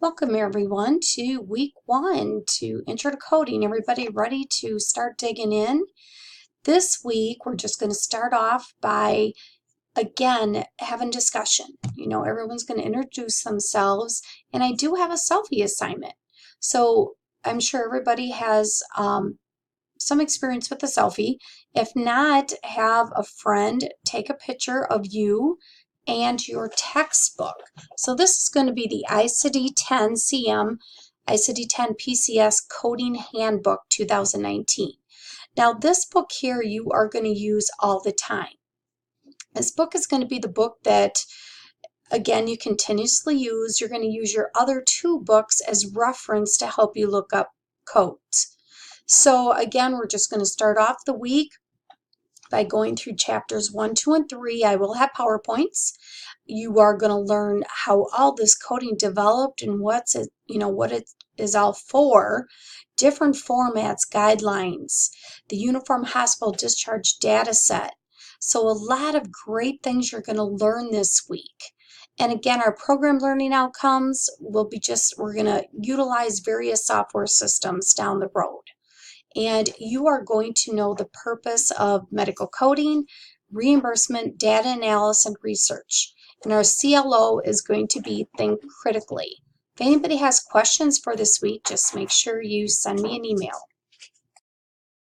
Welcome everyone to week 1 to Intro to Coding. Everybody ready to start digging in? This week we're just going to start off by again having discussion. Everyone's going to introduce themselves, and I do have a selfie assignment. So I'm sure everybody has some experience with the selfie. If not, have a friend take a picture of you and your textbook. So this is going to be the ICD-10 CM, ICD-10 PCS Coding Handbook 2019. Now this book here you are going to use all the time. This book is going to be the book that, again, you continuously use. You're going to use your other 2 books as reference to help you look up codes. So again, we're just going to start off the week by going through chapters 1, 2, and 3. I will have PowerPoints. You are going to learn how all this coding developed and what it is all for, different formats, guidelines, the Uniform Hospital Discharge Data Set. So a lot of great things you're going to learn this week. And again, our program learning outcomes will be we're going to utilize various software systems down the road. And you are going to know the purpose of medical coding, reimbursement, data analysis, and research. And our CLO is going to be Think Critically. If anybody has questions for this week, just make sure you send me an email.